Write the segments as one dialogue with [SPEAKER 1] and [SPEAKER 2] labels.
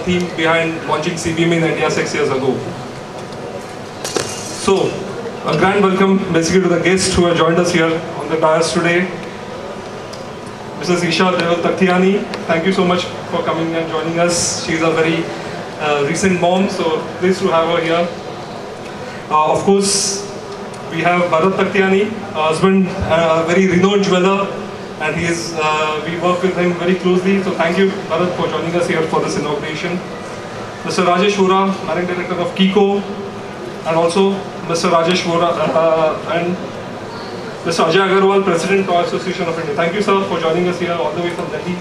[SPEAKER 1] theme behind launching CBM in India 6 years ago. So, a grand welcome basically to the guests who have joined us here on the dais today. Mrs. Isha Taktiani, thank you so much for coming and joining us. She's a very recent mom, so pleased to have her here. Of course, we have Bharat Taktiani, husband, a very renowned jeweler, and we work with him very closely. So thank you, Bharat, for joining us here for this inauguration. Mr. Rajesh Vora, Managing Director of Kiko, and also Mr. Rajesh Vora and Mr. Ajay Agarwal, President Toy Association of India. Thank you, sir, for joining us here all the way from Delhi,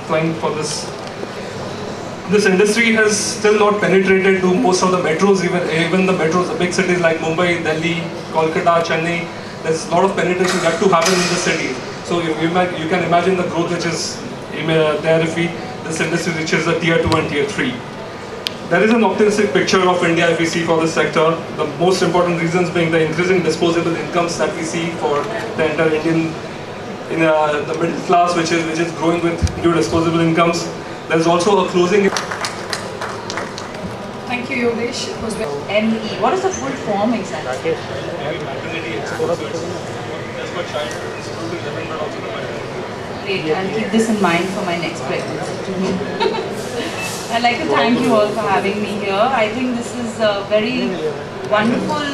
[SPEAKER 1] flying for this. This industry has still not penetrated to most of the metros, even the metros, the big cities like Mumbai, Delhi, Kolkata, Chennai. There's a lot of penetration yet to happen in the city. So you can imagine the growth which is there if this industry reaches the tier 2 and tier 3. There is an optimistic picture of India if we see for this sector. The most important reasons being the increasing disposable incomes that we see for the entire Indian, the middle class, which is growing with new disposable incomes. There's also a closing.
[SPEAKER 2] Thank you, Yogesh. It was ME. What is the full form exactly?
[SPEAKER 1] Maternity exports. That's for child.
[SPEAKER 2] Great. I'll keep this in mind for my next pregnancy. I'd like to thank you all for having me here. I think this is very wonderful.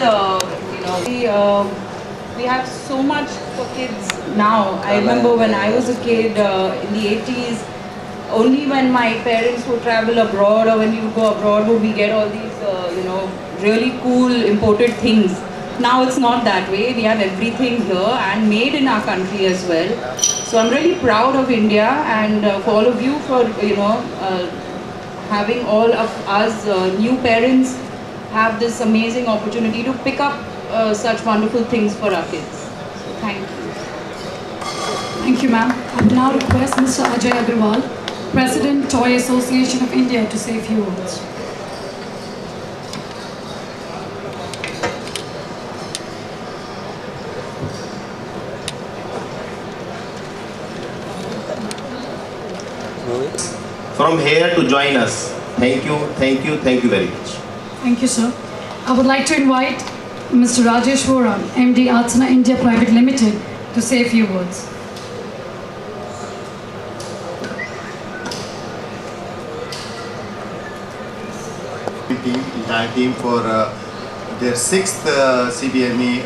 [SPEAKER 2] We have so much for kids now. I remember when I was a kid in the 80s. Only when my parents would travel abroad or when we would go abroad would we get all these, really cool imported things. Now it's not that way. We have everything here and made in our country as well. So I'm really proud of India and for all of you for, having all of us new parents have this amazing opportunity to pick up such wonderful things for our kids. So thank you.
[SPEAKER 3] Thank you, ma'am. I would now request Mr. Ajay Agarwal, President, Toy Association of India, to say a few words.
[SPEAKER 4] From here to join us. Thank you, thank you, thank you very much.
[SPEAKER 3] Thank you, sir. I would like to invite Mr. Rajesh Vora, MD Artsana India Private Limited, to say a few words.
[SPEAKER 5] Entire team for their 6th CBME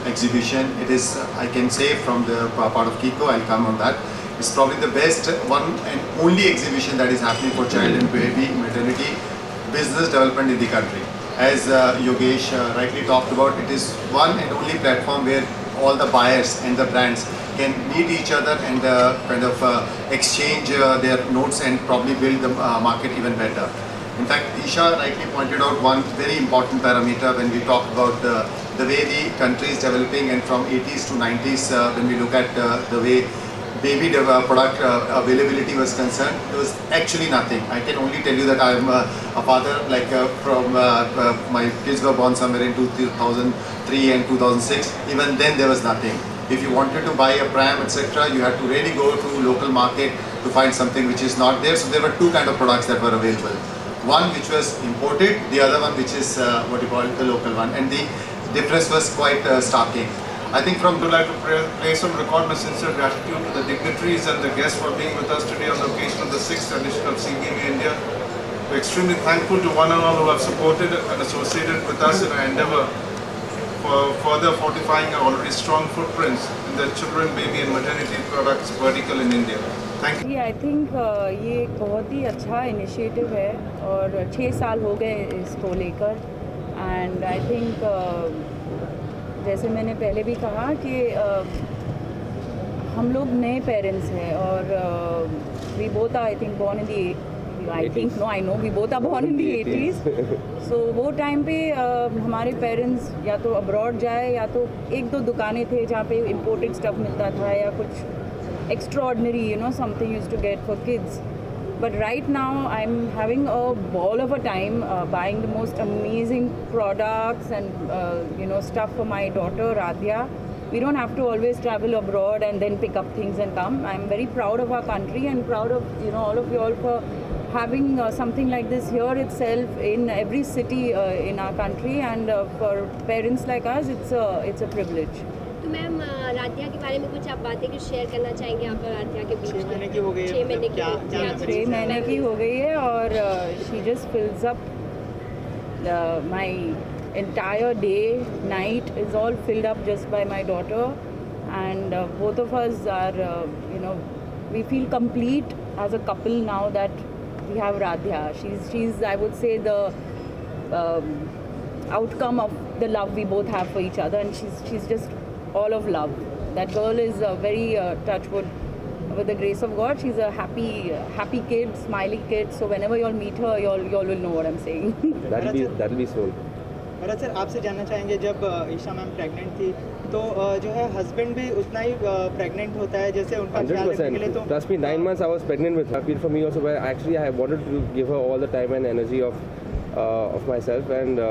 [SPEAKER 5] exhibition. It is, I can say, from the part of Kiko, I'll come on that. It's probably the best one and only exhibition that is happening for child and baby maternity business development in the country. As Yogesh rightly talked about, it is one and only platform where all the buyers and the brands can meet each other and exchange their notes and probably build the market even better. In fact, Isha rightly pointed out one very important parameter when we talk about the way the country is developing, and from 80s to 90s when we look at the way baby product availability was concerned, it was actually nothing. I can only tell you that I am a father, my kids were born somewhere in 2003 and 2006. Even then there was nothing. If you wanted to buy a pram, etc., you had to really go to local market to find something which is not there. So there were two kind of products that were available. One which was imported, the other one which is what you call the local one, and the difference was quite starking. I think would like to place on record my sincere gratitude to the dignitaries and the guests for being with us today on the occasion of the 6th edition of CBME India. We're extremely thankful to one and all who have supported and associated with us in our endeavour for further fortifying our already strong footprints in the children, baby and maternity products vertical in India. Thank you.
[SPEAKER 2] I think ये एक बहुत ही अच्छा initiative है और 6 साल हो गए इसको लेकर एंड आई थिंक जैसे मैंने पहले भी कहा कि हम लोग नए पेरेंट्स हैं और we both I think born in the I know we both are born in the 80s so वो टाइम पे हमारे पेरेंट्स या तो अब्रॉड जाए या तो 1-2 दुकानें थे जहाँ पे इम्पोर्टेड स्टफ़ मिलता था या कुछ extraordinary something used to get for kids. But right now I'm having a ball of a time buying the most amazing products and stuff for my daughter Radhya. We don't have to always travel abroad and then pick up things and come. I'm very proud of our country and proud of all of you all for having something like this here itself in every city in our country, and for parents like us, it's a privilege.
[SPEAKER 6] तो ma'am Radhya के बारे में कुछ आप बातें कुछ share करना चाहेंगे आप और राध्या के बीच?
[SPEAKER 7] 6 महीने की हो गई है।
[SPEAKER 6] 6 महीने की
[SPEAKER 7] क्या
[SPEAKER 2] 6 महीने की हो गई है, और she just fills up my entire day, night is all filled up just by my daughter, and both of us are, we feel complete as a couple now that we have Radhya. She's I would say the outcome of the love we both have for each other, and she's just all of love. That girl is very touchwood. With the grace of God, she's a happy kid, smiling kid. So whenever you'll meet her, you'll will know what I'm saying.
[SPEAKER 8] that'll be soon.
[SPEAKER 7] Bharat sir, आपसे जानना चाहेंगे, जब Isha ma'am pregnant थी तो जो है husband भी उतना ही प्रेग्नेंट होता है जैसे उनका ख्याल रखने के लिए? तो
[SPEAKER 8] trust me, 9 months I was pregnant with her. For me also, actually I wanted to give her all the time and energy of myself, and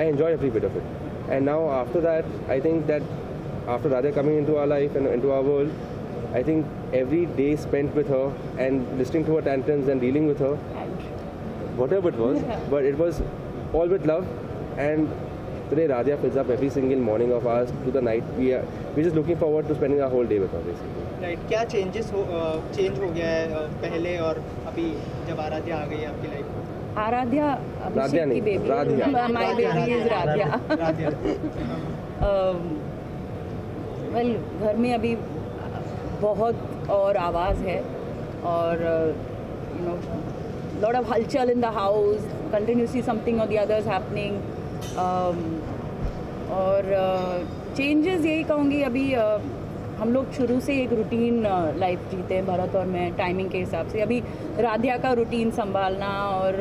[SPEAKER 8] I enjoy every bit of it. And now after that, I think that after Radha coming into our life and into our world, I think every day spent with her and listening to her tantrums and dealing with her, whatever it was, but it was all with love. And today Radha fills up every single morning of ours to the night. We're just looking forward to spending our whole day with her, basically.
[SPEAKER 7] Right, क्या change हो गया है पहले और अभी जब आराध्या आ गई है आपकी लाइफ में?
[SPEAKER 2] आराध्या अभिषेक की baby, my baby is Radhya. Well, घर में अभी बहुत और आवाज़ है, और lot of हलचल in the house, continuously something or the other is happening. और चेंजेस यही कहूँगी, अभी हम लोग शुरू से एक रूटीन लाइफ जीते हैं, भरत और मैं, टाइमिंग के हिसाब से. अभी राध्या का रूटीन संभालना, और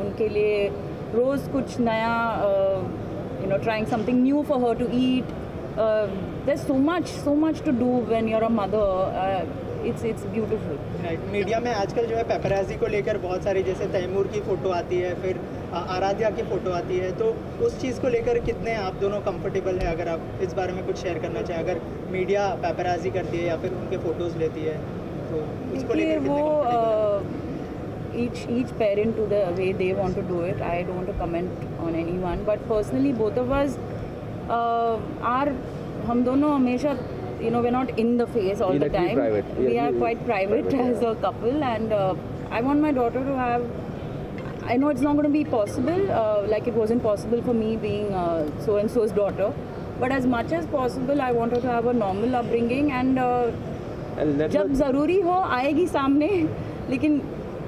[SPEAKER 2] उनके लिए रोज़ कुछ नया, trying something new for her to eat. there's so much to do when you're a mother. It's beautiful.
[SPEAKER 7] Right, media में आजकल जो है पेपराजी को लेकर बहुत सारी, जैसे तैमूर की फ़ोटो आती है, फिर आराध्या की फ़ोटो आती है, तो उस चीज़ को लेकर कितने आप दोनों कंफर्टेबल है? अगर आप इस बारे में कुछ शेयर करना चाहें, अगर मीडिया पेपराजी करती है या फिर उनके फ़ोटोज़ लेती है तो उसको लेकर
[SPEAKER 2] वो each parent to the way they want to do it. I don't want to comment on anyone, but personally both of us हम दोनों हमेशा, we're not in the face all the time. We are quite private as a couple, and I want my daughter to have, I know it's not going to be possible, like it wasn't possible for me being so and so's daughter, but as much as possible I want her to have a normal upbringing, and जब ज़रूरी हो आएगी सामने, लेकिन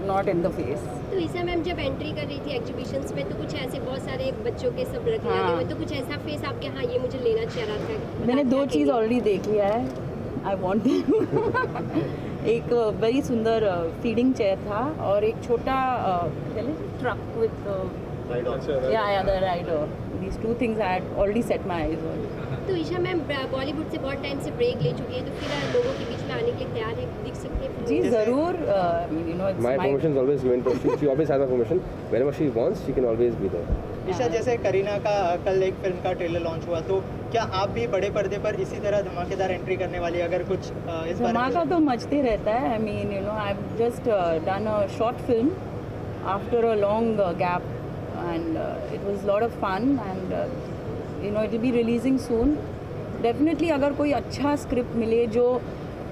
[SPEAKER 2] not in the face.
[SPEAKER 6] तो Isha ma'am जब entry कर रही थी एग्जीबिशंस में, तो कुछ ऐसे बहुत सारे बच्चों के सब रखे लगे हुए, तो कुछ ऐसा फेस आपके, हाँ ये मुझे लेना चाह रहा था?
[SPEAKER 2] मैंने 2 चीज़ ऑलरेडी देख लिया है. आई वॉन्ट एक वेरी सुंदर फीडिंग चेयर था, और एक छोटा truck with the rider. These 2 things I had already set my eyes on.
[SPEAKER 6] तो ईशा मैम बॉलीवुड से बहुत टाइम से ब्रेक ले चुकी है, तो फिर लोगों के बीच में आने के लिए तैयार है, दिख सकते हैं?
[SPEAKER 2] जी ज़रूर.
[SPEAKER 8] My permission is always given to her. She always has my permission. Whenever she wants, she can always be there.
[SPEAKER 7] Isha, जैसे करीना का कल एक फिल्म का ट्रेलर लॉन्च हुआ, तो क्या आप भी बड़े पर्दे पर इसी तरह धमाकेदार एंट्री करने वाली, अगर कुछ इस बारे में?
[SPEAKER 2] धमाका तो मचते रहता है. I mean, I've just done a short film after a long gap, and it was a lot of fun, and it will be releasing soon. Definitely अगर कोई अच्छा स्क्रिप्ट मिले, जो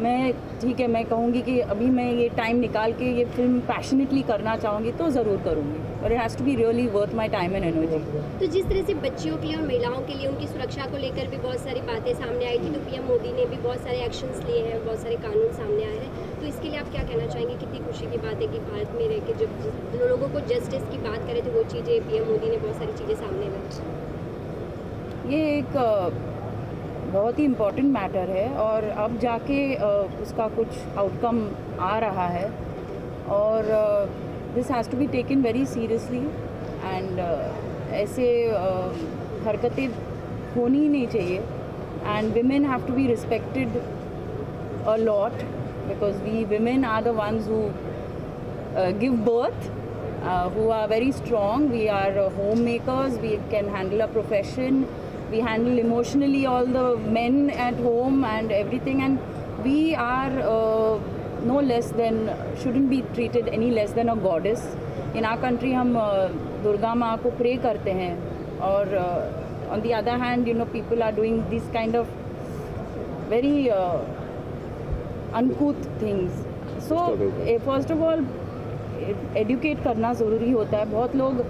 [SPEAKER 2] मैं, ठीक है, मैं कहूँगी कि अभी मैं ये टाइम निकाल के ये फिल्म पैशनेटली करना चाहूँगी, तो ज़रूर करूँगी, और it has to be really worth my time and energy.
[SPEAKER 6] तो जिस तरह से बच्चियों के लिए और महिलाओं के लिए उनकी सुरक्षा को लेकर भी बहुत सारी बातें सामने आई थी, तो पीएम मोदी ने भी बहुत सारे एक्शंस लिए हैं, बहुत सारे कानून सामने आए हैं, तो इसके लिए आप क्या कहना चाहेंगे? कितनी खुशी की बात है कि भारत में रह के जब लोगों को जस्टिस की बात करें, तो वो चीज़ें पीएम मोदी ने बहुत सारी चीज़ें सामने लाई.
[SPEAKER 2] ये एक बहुत ही इम्पॉर्टेंट मैटर है, और अब जाके उसका कुछ आउटकम आ रहा है, और this has to be taken very seriously, and ऐसे हरकतें होनी ही नहीं चाहिए, and women have to be respected a lot, because we women are the ones who give birth, who are very strong. We are homemakers, we can handle a profession, we handle emotionally all the men at home and everything, and we are no less than, shouldn't be treated any less than a goddess. In our country हम दुर्गा माँ को pray करते हैं, और on the other hand, you know, people are doing these kind of very uncouth things. So first of all, educate करना ज़रूरी होता है. बहुत लोग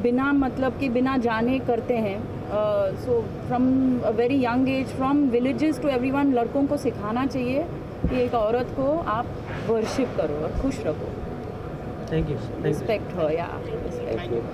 [SPEAKER 2] बिना मतलब के बिना जाने करते हैं. So from a very young age, from villages to everyone, लड़कों को सिखाना चाहिए कि एक औरत को आप वर्शिप करो और खुश रखो.
[SPEAKER 7] Thank you.
[SPEAKER 2] Respect her, yeah. Respect her.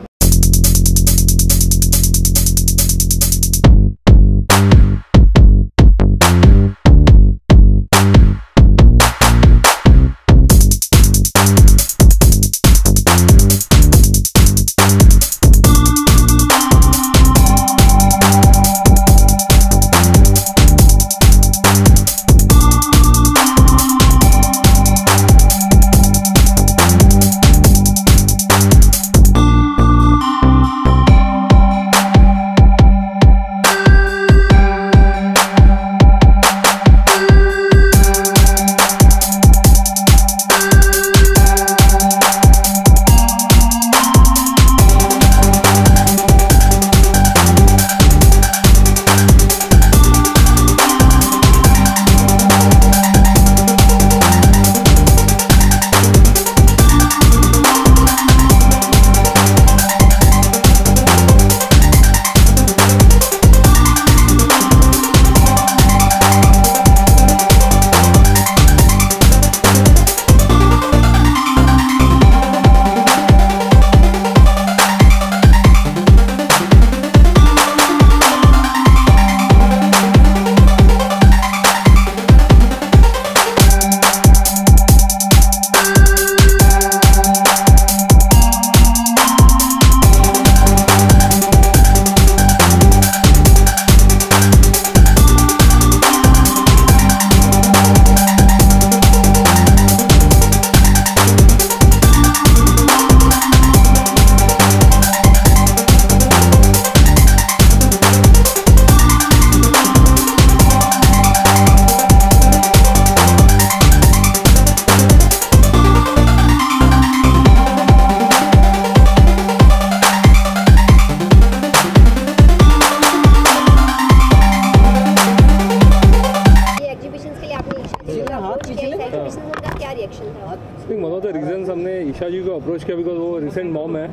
[SPEAKER 1] One of the reasons हमने ईशा जी को अप्रोच किया बिकॉज वो रिसेंट मॉम है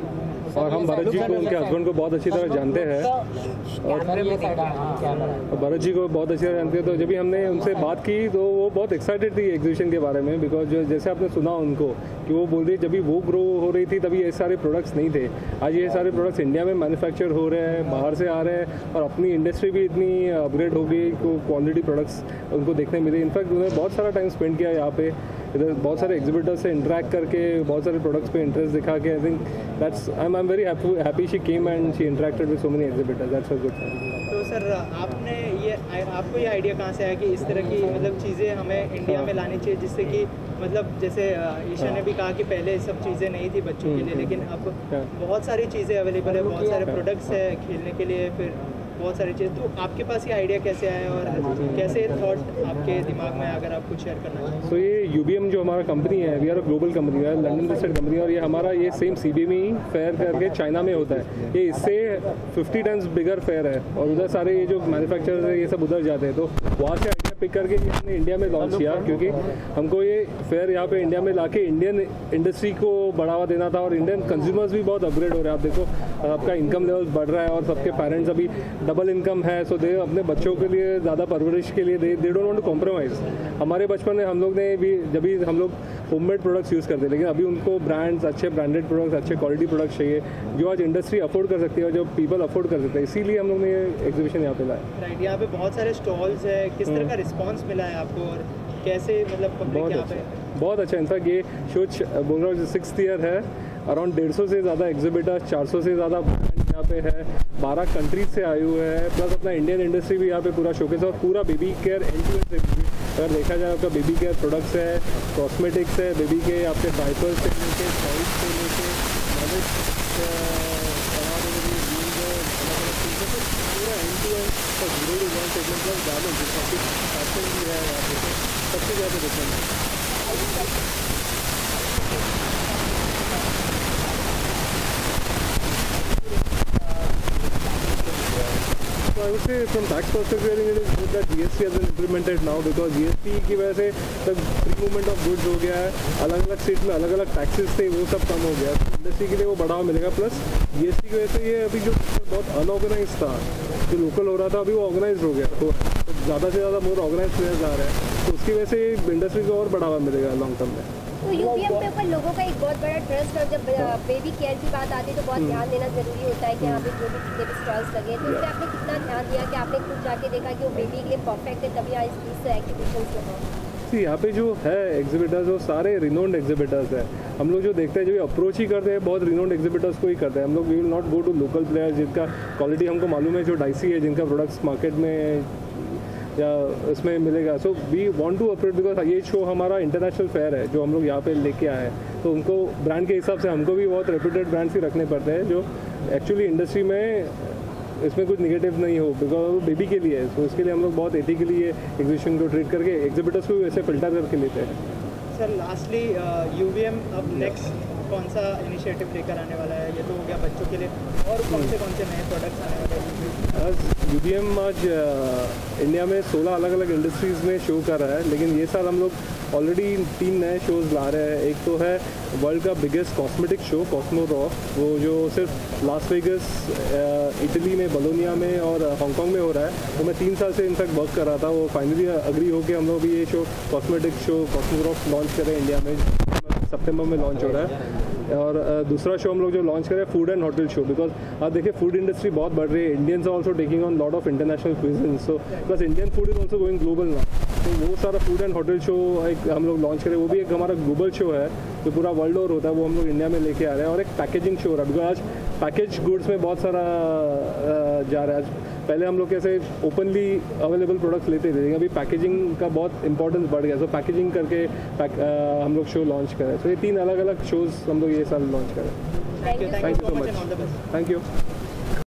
[SPEAKER 1] और हम भरत जी को उनके हस्बैंड को बहुत अच्छी तरह जानते हैं और भरत जी को बहुत अच्छी तरह जानते हैं। तो जब भी हमने उनसे बात की तो वो बहुत एक्साइटेड थी एग्जीबिशन के बारे में बिकॉज जो जैसे आपने सुना उनको कि वो बोल रही जब भी वो ग्रो हो रही थी तभी ये सारे प्रोडक्ट्स नहीं थे। आज ये सारे प्रोडक्ट्स इंडिया में मैन्युफैक्चर हो रहे हैं, बाहर से आ रहे हैं और अपनी इंडस्ट्री भी इतनी अपग्रेड हो गई को क्वालिटी प्रोडक्ट्स उनको देखने मिले। इनफैक्ट उन्होंने बहुत सारा टाइम स्पेंड किया यहाँ पे, इधर बहुत सारे एग्जिबिटर्स से इंटरेक्ट करके बहुत सारे प्रोडक्ट्स पे इंटरेस्ट दिखा के। I think that's I am very happy she came and she interacted with so many exhibitors. That's a good thing.
[SPEAKER 7] तो सर आपको ये आइडिया कहाँ से आया कि इस तरह की मतलब चीज़ें हमें इंडिया में लानी चाहिए जिससे कि मतलब जैसे ईशा ने भी कहा कि पहले सब चीज़ें नहीं थी बच्चों के लिए लेकिन अब बहुत सारी चीज़ें अवेलेबल है, बहुत सारे प्रोडक्ट्स है खेलने के लिए, फिर बहुत सारी चीज़। तो आपके पास ये आइडिया कैसे आया और कैसे थॉट आपके दिमाग में अगर आप कुछ शेयर करना चाहें?
[SPEAKER 1] तो ये UBM जो हमारा कंपनी है, we are a global company है, लंदन लिस्टेड कंपनी है और ये हमारा ये सेम CBME फेयर करके चाइना में होता है। ये इससे 50 टाइम्स बिगर फेयर है और उधर सारे ये जो मैन्युफैक्चरर्स है ये सब उधर जाते हैं। तो वहाँ से आइडिया पिक करके हमने इंडिया में लॉन्च किया क्योंकि हमको ये फेयर यहाँ पे इंडिया में लाके इंडियन इंडस्ट्री को बढ़ावा देना था और इंडियन कंज्यूमर्स भी बहुत अपग्रेड हो रहे हैं। आप देखो आपका इनकम लेवल बढ़ रहा है और सबके पेरेंट्स अभी डबल इनकम है, सो दे अपने बच्चों के लिए ज़्यादा परवरिश के लिए they don't want to compromise. हमारे बचपन में हम लोग ने भी जब भी हम लोग होममेड प्रोडक्ट्स यूज़ करते हैं लेकिन अभी उनको ब्रांड्स अच्छे ब्रांडेड प्रोडक्ट्स अच्छे क्वालिटी प्रोडक्ट्स चाहिए जो आज इंडस्ट्री अफोर्ड कर सकती है और जो पीपल अफोर्ड कर सकते हैं। इसीलिए हम लोग ने ये एग्जीबिशन यहाँ पे लाया।
[SPEAKER 7] राइट, यहाँ पे बहुत सारे स्टॉल्स है, किस तरह का रिस्पॉन्स मिला है आपको और कैसे मतलब पब्लिक यहाँ पे?
[SPEAKER 1] बहुत अच्छा। इनफैक्ट ये शो बोल रहा हूँ 6th ईयर है, अराउंड 150 से ज़्यादा एग्जिबिटर्स, 400 से ज़्यादा ब्रांड यहाँ पे है, 12 कंट्रीज से आए हुए हैं, प्लस अपना इंडियन इंडस्ट्री भी यहाँ पे पूरा शोकेस और पूरा baby care end to end. अगर देखा जाए आपका बेबी केयर प्रोडक्ट्स है, कॉस्मेटिक्स है, बेबी के आपके डायपर्स से लेके टॉयज से लेके पूरा एंड टू एंड और 0 to 1 segment plus garments fashion भी है यहाँ पे, सब चीज़ यहाँ पे देखना है। So I would say from tax perspective, I think it is good that GST has been implemented now because GST की वजह से तब फ्री मूवमेंट ऑफ गुड्स हो गया है, अलग अलग स्टेट में अलग अलग टैक्सेस थे वो सब कम हो गया, इंडस्ट्री के लिए वो बढ़ावा मिलेगा। प्लस GST की वजह से ये अभी जो बहुत अनऑर्गेनाइज था, जो लोकल हो रहा था, अभी वो ऑर्गेनाइज हो गया, तो ज़्यादा से ज़्यादा मोर ऑर्गेनाइज प्लेयर्स आ रहे हैं, तो उसकी वजह से इंडस्ट्री को और बढ़ावा मिलेगा लॉन्ग टर्म में।
[SPEAKER 6] तो यूपीएम पे ऊपर लोगों का एक बहुत बड़ा ट्रस्ट, और जब बेबी केयर की बात आती है तो बहुत ध्यान देना जरूरी होता है कि यहाँ पे जो भी जितने भी स्टॉल्स लगे, तो उसमें आपने कितना ध्यान दिया कि आपने खुद जाके देखा कि वो बेबी के लिए परफेक्ट है, तभी यहाँ इस एक्टिविशंस लगाओ?
[SPEAKER 1] यहाँ पे जो है एग्जिबिटर्स वो सारे रिनोन्ड एग्जिबिटर्स हैं। हम लोग जो देखते हैं, जो अप्रोच ही करते हैं, बहुत रिनोन्ड एग्जिबिटर्स को ही करते हैं। हम लोग we will not go to local players जिनका क्वालिटी हमको मालूम है, जो डाइसी है, जिनका प्रोडक्ट्स मार्केट में या इसमें मिलेगा। So we want to approach because ये शो हमारा इंटरनेशनल फेयर है जो हम लोग यहाँ पे लेके आए हैं, तो उनको ब्रांड के हिसाब से हमको भी बहुत रेप्यूटेड ब्रांड्स ही रखने पड़ते हैं जो एक्चुअली इंडस्ट्री में इसमें कुछ निगेटिव नहीं हो, बिकॉज बेबी के लिए है, तो इसके लिए हम लोग बहुत एथिकली ये एग्जीबिशन को ट्रीट करके एग्जिबिटर्स को भी वैसे फिल्टर करके लेते हैं।
[SPEAKER 7] सर लास्टली यूवीएम अब नेक्स्ट कौन सा इनिशिएटिव लेकर आने वाला है? ये तो हो गया बच्चों के लिए, और कौन से नए प्रोडक्ट्स आने वाले हैं?
[SPEAKER 1] आज यूवीएम आज इंडिया में 16 अलग अलग इंडस्ट्रीज़ में शो कर रहा है, लेकिन ये साल हम लोग ऑलरेडी 3 नए शोज़ ला रहे हैं। एक तो है वर्ल्ड का biggest cosmetic show Cosmo rock, वो जो सिर्फ लास वेगस इटली में बोलोनिया में और हांगकांग में हो रहा है, तो मैं 3 साल से इनफैक्ट वर्क कर रहा था। वो फाइनली अग्री होकर हम लोग भी ये show cosmetic show Cosmo rock launch करें इंडिया में, सितंबर में लॉन्च हो रहा है। और दूसरा शो हम लोग जो लॉन्च करें food and hotel show, because आप देखिए फूड इंडस्ट्री बहुत बढ़ रही है, Indians are also taking on lot of international cuisines, so plus Indian food is also going global ना, तो वो सारा फूड एंड होटल शो एक हम लोग लॉन्च करें। वो भी एक हमारा ग्लोबल शो है जो पूरा वर्ल्ड ओवर होता है, वो हम लोग इंडिया में लेके आ रहे हैं। और एक पैकेजिंग शो रहा है, बिकॉज आज पैकेज गुड्स में बहुत सारा जा रहा है। आज पहले हम लोग कैसे ओपनली अवेलेबल प्रोडक्ट्स लेते थे, लेकिन अभी पैकेजिंग का बहुत इंपॉर्टेंस बढ़ गया, तो पैकेजिंग करके हम लोग शो लॉन्च करें। तो ये 3 अलग अलग शोज़ हम लोग ये साल लॉन्च करें।
[SPEAKER 7] Thank you
[SPEAKER 1] so much, thank you.